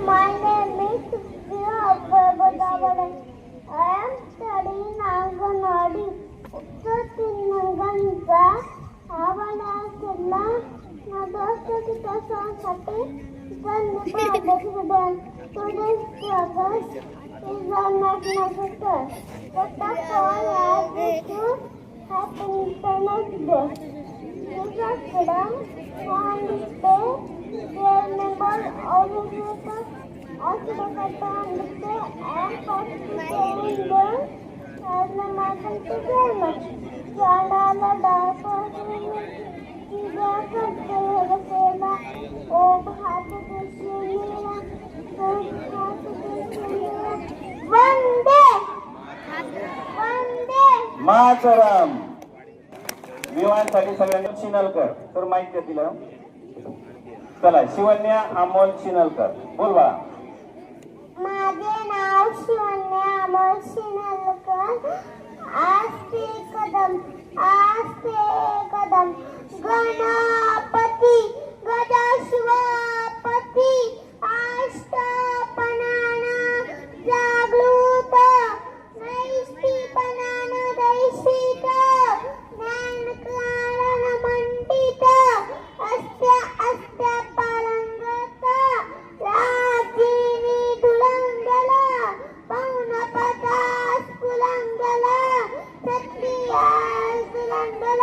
My name is Priya Godavala. I am studying Anganwadi. उत्तर आवडा असला ना दोस्ताची तसासाठी जन्म Today's progress is on mathematical. What the call as to Happy Independence Day. This is freedom on this day. We remember all the people also the on this day and participating them as the matter to very much. Chandala Dapper Oh, Mataram विमानसाठी सगळ्यांनी चिनलकर तर माहिती आहे तिला चला शिवन्या अमोल चिनलकर बोल बाळा माझे नाव शिवन्या अमोल चिनलकर आस्ते कदम गणपती गजस्वपती अष्टपणान जागृत नैष्टिपणान दैशिक ज्ञानकारण मंडित अस्त्य पारंगत राजिनी धुरंगल पौनपता स्फुरंगल सत्या सुरंगल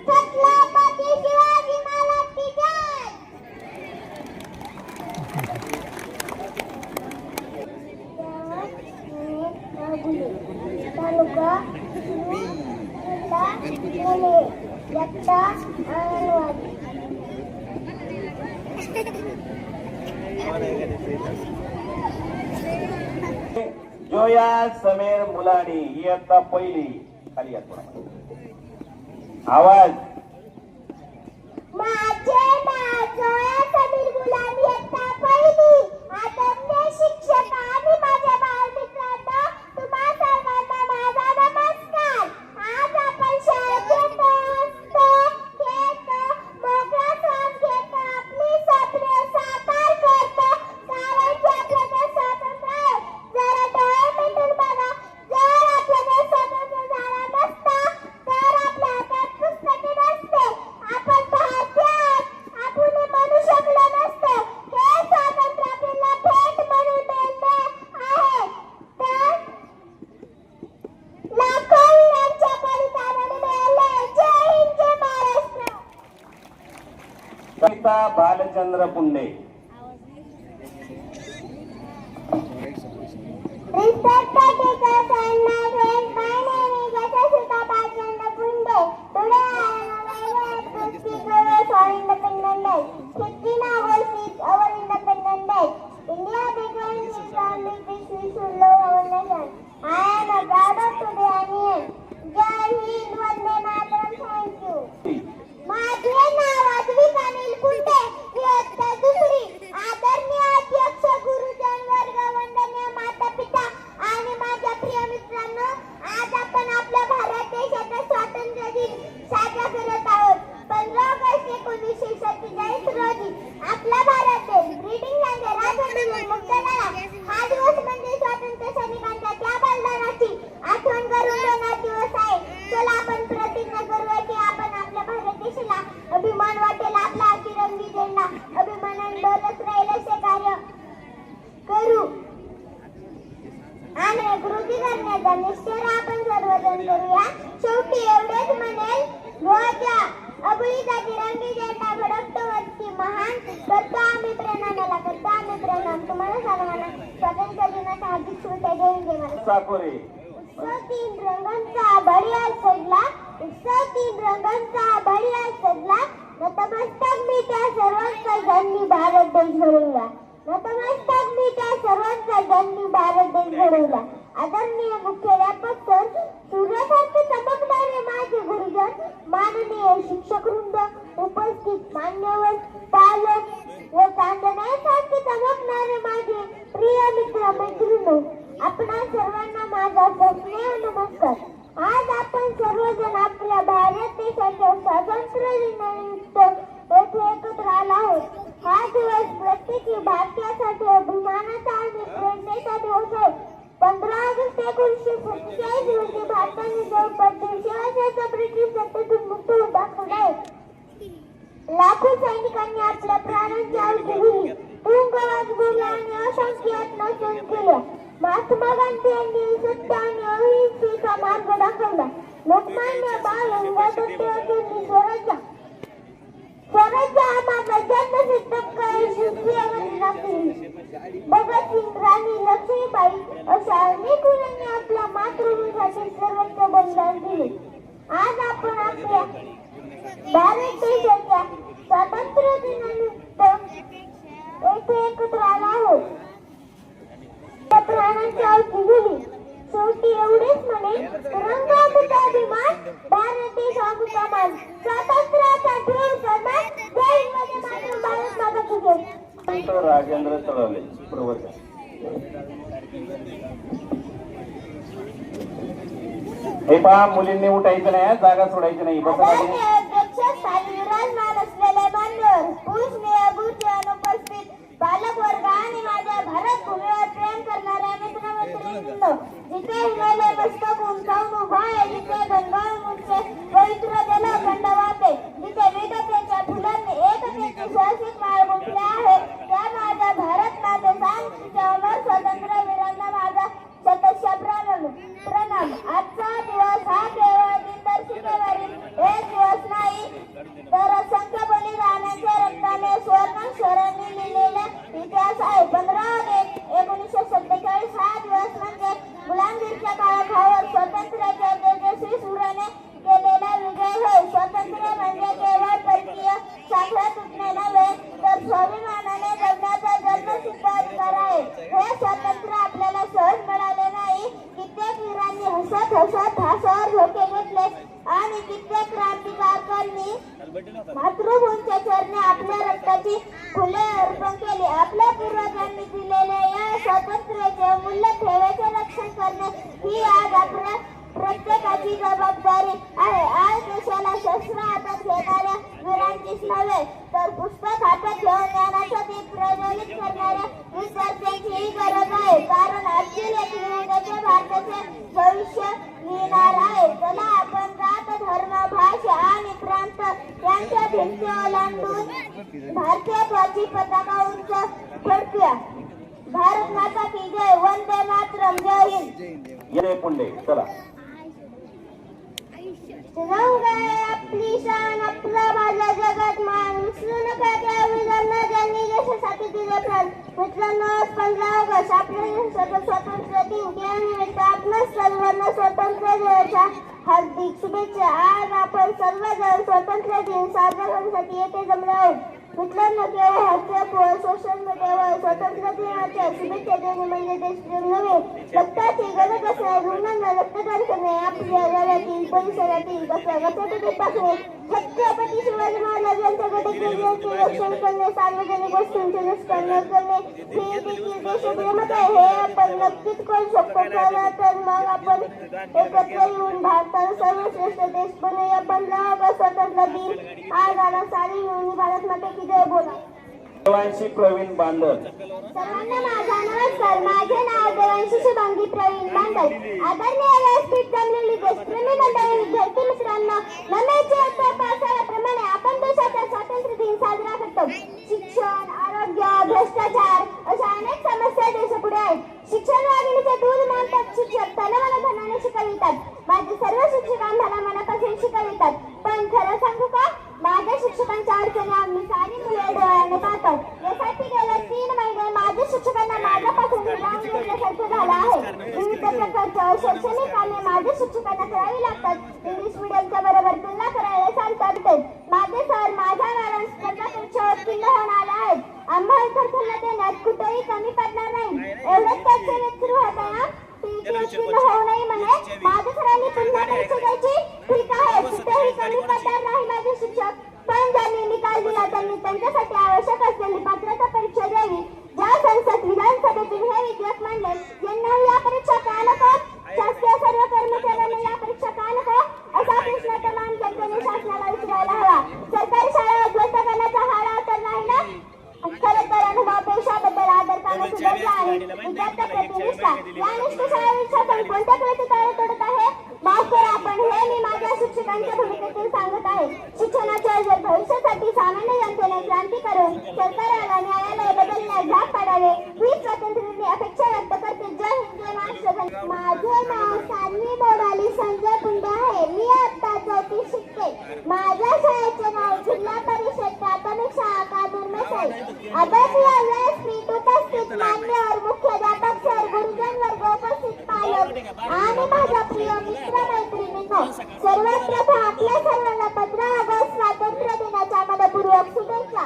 छत्रपती शिवाजी महाराज की जय तालुका जिल्हा पुणे इयत्ता अंगणवाडी जोया समीर मुलानी इयत्ता पहिली खाली आवाज माझे नाव जोया समीर मुलानी इयत्ता पहिली आदरणीय शिक्षक आणि माझ्या बालमित्रांनो तुम्हा सर्वांना माझा नमस्कार आज आपण शाळेत येतो खेळतो मोकळा श्वास घेतो आपली स्वप्ने साकार करतो कारण की आपल्याला स्वातंत्र्य आहे जरा डोळे मिटून बघा जर आपल्याला स्वातंत्र्य झाला नसता तर आपल्या हातात पुस्तके नसते आपण भारतीय आहोत आपण म्हणू शकलो नसतो हे स्वातंत्र्य आपल्याला भेट म्हणून मिळते आहे तर लाखो वीरांच्या बलिदानाने मिळाले जय हिंद जय महाराष्ट्र कविता Balchandra Punde Respected teachers and my friends, my name is Yashashika Bachandra Punde. Today I am very happy to speak for Independence Day. 15 hours is our Independence Day. India began its republic which we should love our nation. I am a proud of today and Jai Hind, Vande Mataram, thank you. माझे नाव अद्विक अनिल कुंटे इयत्ता दुसरी आदरणीय अध्यक्ष गुरुजन वर्ग वंदनीय माता पिता आणि माझ्या प्रिय मित्रांनो आज आपण आपल्या भारत देशाचा स्वातंत्र्य दिन साजरा करत आहोत 15 ऑगस्ट 1947 रोजी आपला भारत देश ब्रिटिशांच्या राजवटीतून मुक्त झाला हा दिवस म्हणजे स्वातंत्र्य सैनिकांच्या त्या बलिदानाची आठवण करून देणारा दिवस आहे चला आपण प्रतिज्ञा करूया की आपण आपल्या भारत देशाला अभिमान वाटेल आपला तिरंगी झेंडा अभिमानाने डोलत राहील असे कार्य करू आणि कृती करण्याचा निश्चय आपण सर्वजण करूया शेवटी एवढेच म्हणेल ध्वजा अबळीचा तिरंगी झेंडा फडकतो वरती महान करतो आम्ही प्रेरणाला करतो आम्ही प्रणाम तुम्हाला सर्वांना स्वातंत्र्य दिनाच्या हार्दिक शुभेच्छा जय हिंद साकोरे उत्सव तीन रंगांचा बढिया सजला उत्सव तीन रंगांचा बढिया सजला नतमस्तक मी त्या सर्वांचा ज्यांनी भारत देश घडवला नतमस्तक मी त्या सर्वांचा ज्यांनी भारत देश घडवला आदरणीय मुख्याध्यापक सर सूर्यासारखे चमकणारे माझे गुरुजन माननीय शिक्षक वृंद उपस्थित मान्यवर पालक व चांदण्यासारखे चमकणारे माझे प्रिय मित्र मैत्रिणी आपणा सर्वांना माझा स्नेह नमस्कार आज आपण सर्वजण आपल्या भारत देशाच्या स्वातंत्र्य दिनानिमित्त येथे एकत्र आलो आहोत हा दिवस प्रत्येक भारतीयासाठी अभिमान दाखवला. लोकमान्य बाळ गंगाधर टिळकांनी स्वराज्य हा माझा जन्मसिद्ध घटना केली. भगतसिंग, राणी लक्ष्मीबाई अशा अनेक वीरांनी आपल्या मातृभूमीसाठी सर्वोच्च बलिदान दिले. आज आपण आपल्या भारत देशाच्या स्वातंत्र्य दिनानिमित्त येथे एकत्र आलो आहोत. त्या प्राणांची आहुती दिली. शेवटी एवढेच म्हणेन, तिरंगा आमचा अभिमान, भारत देश आमचा मान, स्वातंत्र्याचा ठेव सन्मान, जय हिंद, वंदे मातरम, भारत माता की जय. राजेंद्र तळवले प्रवर्तक. हे पहा, मुलींनी उठायचं नाही, जागा सोडायची नाही. बसा. अध्यक्ष स्थानी विराजमान असलेले मान्यवर, पुरुष मेहबूबचे अनुपस्थित बालक वर्ग आणि माझ्या भारत भूमीवर प्रेम करणाऱ्या मित्रमैत्रिणींनो, जिथे हिमालय मस्तक उंचावून उभा आहे, जिथे गंगा उंचे पवित्र जल अखंड वाहते, जिथे विविधतेच्या फुलांनी एकतेची सुवासिक माळ गुंफली आहे, त्या माझ्या भारत माते शांतीच्या अमर स्वातंत्र्य वीरांना माझा शतशः प्रणाम. आजचा दिवस हा केवळ दिनदर्शिकेवरील एक दिवस नाही, तर असंख्य बलिदानांच्या रक्ताने स्वर्णाक्षरांनी लिहिलेला इतिहास आहे. 15/1/1947 हा दिवस म्हणजे गुलामगिरीच्या काळाखावर स्वातंत्र्याच्या तेजस्वी सूर्याने केलेला विजय होय. स्वातंत्र्य म्हणजे केवळ परकीय साखळ्या तुटणे नव्हे, तर स्वाभिमानाने जगण्याचा जन्मसिद्ध अधिकार आहे. हे स्वातंत्र्य आपल्याला सहज मिळाले नाही. कित्येक वीरांनी हसत हसत फासावर झोके घेतले आणि कित्येक क्रांतिकारकांनी मातृभूमीच्या चरणी आपल्या रक्ताची फुले अर्पण केली. आपल्या पूर्वजांनी दिलेल्या या स्वातंत्र्याचे मूल्य ठेवायचे रक्षण करणे ही आज आपल्या प्रत्येकाची जबाबदारी आहे. आज देशाला शस्त्र हातात घेणाऱ्या वीरांचीच नव्हे, तर पुस्तक हातात घेऊन ज्ञानाचा दीप प्रज्वलित करणाऱ्या विद्यार्थ्यांचीही गरज आहे. कारण आजची लेकरे उद्याच्या भारताचे भविष्य लिहिणार आहे. चला आपण जात, धर्म, भाषा आणि प्रांत यांच्या भिंती ओलांडून भारतीय ध्वजाची पताका उंच फडकूया. भारत माता की जय. वंदे मातरम. जय हिंद. ये पुंडे. चला. तिरंगा आहे आपली शान, आपला माझा जगात मान, विसरू नका त्या वीरांना ज्यांनी देशासाठी दिले प्राण. मित्रांनो, 15 ऑगस्ट आपल्या देशाचा स्वातंत्र्य दिन, त्यानिमित्त आपल्या सर्वांना स्वातंत्र्य दिनाच्या हार्दिक शुभेच्छा. आज आपण सर्वजण स्वातंत्र्य दिन साजरा करण्यासाठी येथे जमलो आहोत. मित्रांनो, केवळ व्हॉट्सअपवर, सोशल मीडियावर स्वातंत्र्य दिनाच्या शुभेच्छा देणे म्हणजे देशप्रेम नव्हे. रक्ताची गरज असणाऱ्या रुग्णांना रक्तदान करणे, आपल्या घरातील, परिसरातील कचरा टाकणे, छत्रपती शिवाजी महाराजांच्या गडकिल्ल्यांचे रक्षण करणे, सार्वजनिक वस्तूंचे नुकसान न करणे, हे देखील देशप्रेमच आहे. हे आपण नक्कीच करू शकतो. तर मग आपण एकत्र येऊन भारताला सर्वश्रेष्ठ देश बनवूया. 15 ऑगस्ट स्वातंत्र्य दिन. आज आला सारी मिळून भारत माता की जय बोला. देवांशी प्रवीण बांदल. सर्वांना माझा नमस्कार. माझे नाव देवांशी शुभांगी प्रवीण बांदल. आदरणीय व्यासपीठ जमलेली देशप्रेमी मंडळी, विद्यार्थी मित्रांनो, नमेचे पावसाळ्याप्रमाणे आपण देशाचा स्वातंत्र्य दिन साजरा करतो. शिक्षण, आरोग्य, भ्रष्टाचार अशा अनेक समस्या देशापुढे आहेत. शिक्षण वाघिणीचे दूध मानतात. शिक्षक तनमनधनाने शिकवितात. माझे सर्व शिक्षक आम्हाला मनापासून शिकवितात. पण खरं सांगू का, माझ्या शिक्षकांच्या अडचणी आम्ही सारी मुले डोळ्याने पाहतात. यासाठी गेल्या 3 महिने माझ्या शिक्षकांना माझ्यापासून लांब गेल्यासारखं झालं आहे. विविध प्रकारच्या शैक्षणिक कामे माझ्या शिक्षकांना करावी लागतात. इंग्लिश मीडियमच्या बरोबर तुलना करायला सांगतात. माझे सर माझ्या मॅडम स्पर्धा परीक्षा उत्तीर्ण होऊन आले आहेत. आम्हा विद्यार्थ्यांना देण्यात कुठेही कमी पडणार नाही. एवढंच त्याचे सुरू होत आहे ना, उत्तीर्ण होऊ नये म्हणे माझ्या सरांनी पुन्हा परीक्षा द्यायची. ठीक आहे, कुठेही कमी पडणार नाही माझे शिक्षक. पण ज्यांनी निकाल दिला त्यांनी त्यांच्यासाठी आवश्यक असलेली पात्रता परीक्षा द्यावी. ज्या संसद विधानसभेतून हे विधेयक मांडले, यांना या परीक्षा का नको? शासकीय सर्व कर्मचाऱ्यांना या परीक्षा का नको? असा प्रश्न तमाम जनतेने शासनाला विचारायला हवा. सरकारी शाळा उद्ध्वस्त करण्याचा हा डाव तर नाही ना? खरं तर अनुभव पेशाबद्दल आदर कामे सुधारला आणि विद्यार्थ्याप्रती निष्ठा या निष्ठेशाळेतील शासन कोणत्या कृतीकाळे तोडत आहे? माफ करा, पण हे मी माझ्या शिक्षकांच्या भूमिकेतून सांगत आहे. शिक्षणाच्या जर भविष्यासाठी सामान्य जनतेने क्रांती करून सरकारला न्यायालय बदलण्यास भाग पाडावे ही स्वातंत्र्याची अपेक्षा व्यक्त करते. जय हिंद, जय महाराष्ट्र. माझे नाव सान्वी मोडाली संजय मान्यवर मुख्याध्यापक सर, गुरुजन वर्ग, उपस्थित पालक आणि माझ्या प्रिय मित्र मैत्रिणींनो, सर्वात प्रथम आपल्या सर्वांना 15 ऑगस्ट स्वातंत्र्य दिनाच्या मनपूर्वक शुभेच्छा.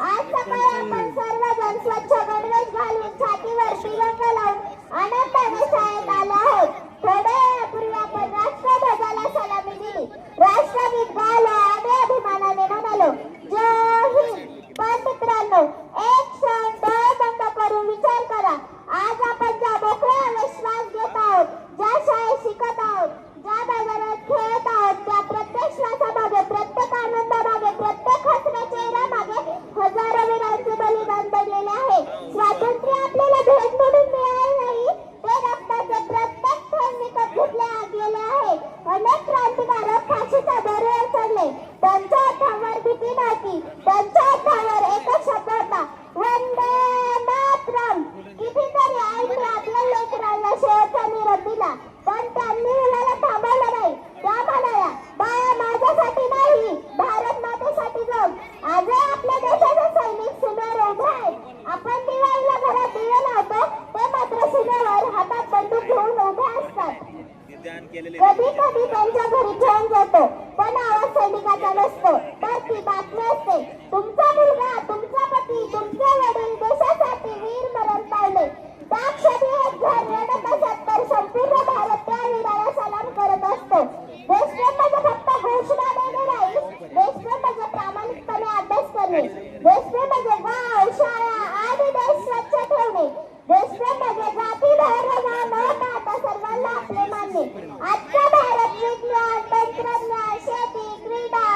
आज सकाळी आपण सर्वजण स्वच्छ गणवेश घालून छातीवर तिरंगा लावून आनंदाने शाळेत आलो आहोत. थोड्या वेळापूर्वी आपण राष्ट्रध्वजाला सलामी दिली, राष्ट्रगीत गायलं आणि अभिमानाने म्हणालो जय हिंद. पण मित्रांनो, एक क्षण डोळे बंद करून विचार करा. आज आपण ज्या मोकळ्या हवेत श्वास घेत आहोत, ज्या शाळेत शिकत आहोत, ज्या बाजारात खेळत आहोत, त्या प्रत्येक श्वासामागे, प्रत्येक आनंदामागे, प्रत्येक हसऱ्या चेहऱ्यामागे हजारो वीरांचे बलिदान पडलेले आहे. स्वातंत्र्य आपल्याला भेट म्हणून मिळाले नाही, ते रक्ताचे प्रत्येक थेंब विकत घेतले गेले आहे. अनेक क्रांतिकारक फाशीच्या दरीवर चढले, त्यांच्या हातावर भीती नव्हती, त्यांच्या हातावर एकच शब्द होता, वंदे मातरम. कितीतरी आईने आपल्या लेकरांना शेवटचा निरोप दिला, पण त्यांनी मुलाला थांबवलं नाही. त्या म्हणाल्या, बाळा माझ्यासाठी नाही, भारत मातेसाठी जग. आजही आपल्या देशाचे सैनिक सीमेवर उभे आहेत. आपण दिवाळीला घरात दिवे लावतो, ते मात्र सीमेवर हातात बंदूक घेऊन उभे असतात. कधी कधी त्यांच्या घरी घेऊन जातो, पण आवाज सैनिकाचा नसतो, तर ती बातमी असते, तुमचा मुलगा, तुमचा पती, तुमचे वडील देशासाठी वीर मरण पावले. त्या क्षणी एक घर रडत असत, तर संपूर्ण भारत त्या वीराला सलाम करत असतो. देशप्रेम म्हणजे फक्त घोषणा देणे नाही, देशप्रेम म्हणजे प्रामाणिकपणे अभ्यास करणे, देशप्रेम म्हणजे गाव, शाळा आणि देश स्वच्छ ठेवणे, देशप्रेम म्हणजे जाती धर्म न पाहता सर्वांना आपले मानणे. आजचा भारत विज्ञान, तंत्रज्ञान, शेती, क्रीडा,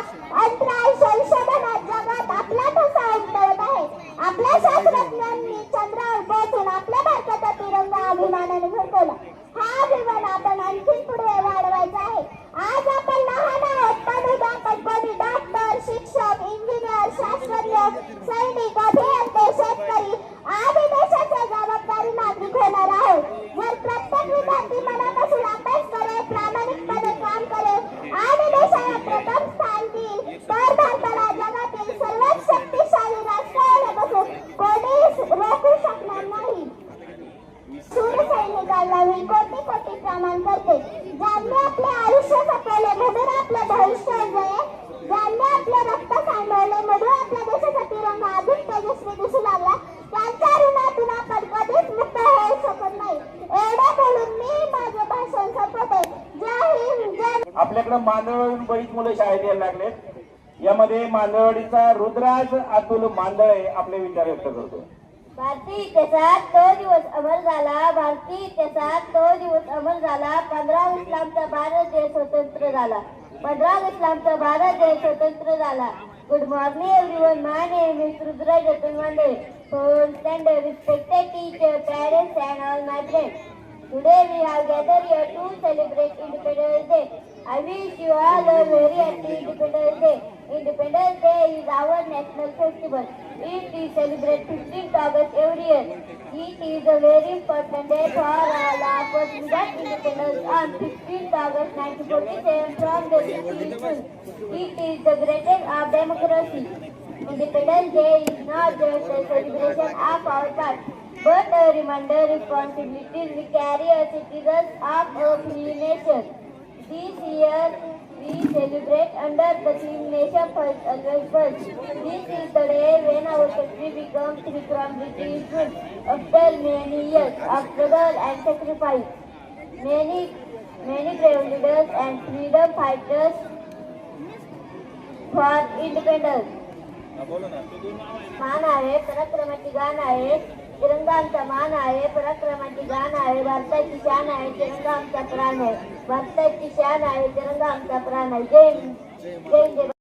अंतराळ संशोधनात जगात आपला ठसा उमटवत आहे. आपल्या शास्त्रज्ञांनी चंद्रावर पोहोचून आपल्या भारताचा तिरंगा अभिमानाने फडकवला. हा अभिमान आपण आणखी पुढे वाढवायचा आहे. आज आपण लहान आहोत, पण उद्या आपण कोणी डॉक्टर, शिक्षक, इंजिनियर, शास्त्रज्ञ, सैनिक, अभियंते, शेतकरी आणि देशाचे जबाबदारी नागरिक होणार आहोत. जर प्रत्येक विद्यार्थी मनापासून अभ्यास करेल, प्रामाणिकपणे काम करेल आणि देशाला प्रथम स्थान देईल, तर भारताला जगातील सर्वात शक्तिशाली राष्ट्र होण्यापासून कोणीच रोखू शकणार नाही. शूर सैनिकांना मी कोटी कोटी प्रणाम करते, ज्यांनी आपले आयुष्य जपवले म्हणून आपले भविष्य उजळले, ज्यांनी आपले रक्त सांडवले म्हणून आपल्या देशाचा तिरंगा अधिक तेजस्वी दिसू लागला. त्यांच्या ऋणातून आपण कधीच मुक्त होऊ शकत नाही. एवढं बोलून मी माझे भाषण संपवते. जय हिंद, जय. आपल्याकडे मांदळवडीहून बरीच मुलं शाळेत यायला लागलेत. यामध्ये मांदळवाडीचा रुद्राज अतुल मांदळे आपले विचार व्यक्त करतो. भारतीय इतिहासात तो दिवस अमर झाला, भारतीय इतिहासात तो दिवस अमर झाला. 15 ऑगस्टला आमचा भारत देश स्वतंत्र झाला, 15 ऑगस्टला आमचा भारत देश स्वतंत्र झाला. Good morning everyone, my name is Rudraj Atul Mandale, fourth standard. Respected teacher, parents and all my friends. Today we have gathered here to celebrate Independence Day. I wish you all a very happy Independence Day. Independence Day is our national festival. It is celebrated 15th August every year. It is a very important day for all of us. We got independence on 15th August 1947 from the British rule. It is the greatest of democracy. Independence Day is not just a celebration of our past, but a reminder of responsibilities we carry as citizens of a free nation. This year we celebrate under the theme Nation First, Always First. This is the day when our country becomes free from British rule after many years of struggle and sacrifice. Many brave leaders and freedom fighters for independence. मान आहे, पराक्रमाची गाण आहे, तिरंगा आमचा मान आहे, पराक्रमाची गाण आहे, भारताची शान आहे, तिरंगा आमचा प्राण आहे, भारताची शान आहे, तिरंगा आमचा प्राण आहे. जय हिंद, जय हिंद.